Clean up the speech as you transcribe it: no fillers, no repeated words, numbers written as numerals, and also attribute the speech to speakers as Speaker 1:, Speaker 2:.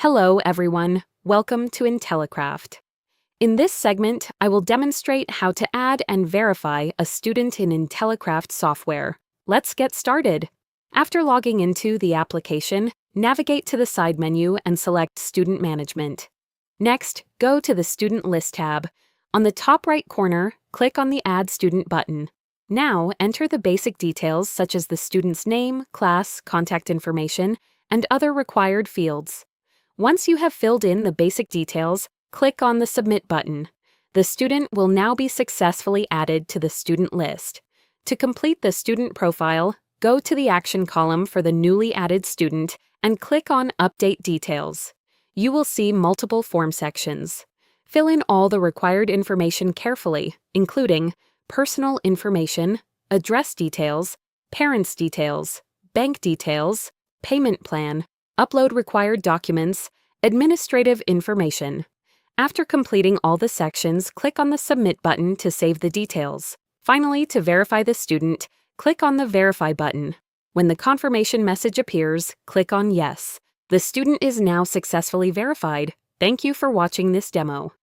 Speaker 1: Hello, everyone. Welcome to Intellicraft. In this segment, I will demonstrate how to add and verify a student in Intellicraft software. Let's get started. After logging into the application, navigate to the side menu and select Student Management. Next, go to the Student List tab. On the top right corner, click on the Add Student button. Now, enter the basic details such as the student's name, class, contact information, and other required fields. Once you have filled in the basic details, click on the Submit button. The student will now be successfully added to the student list. To complete the student profile, go to the Action column for the newly added student and click on Update Details. You will see multiple form sections. Fill in all the required information carefully, including personal information, address details, parents' details, bank details, payment plan, upload required documents, administrative information. After completing all the sections, click on the Submit button to save the details. Finally, to verify the student, click on the Verify button. When the confirmation message appears, click on Yes. The student is now successfully verified. Thank you for watching this demo.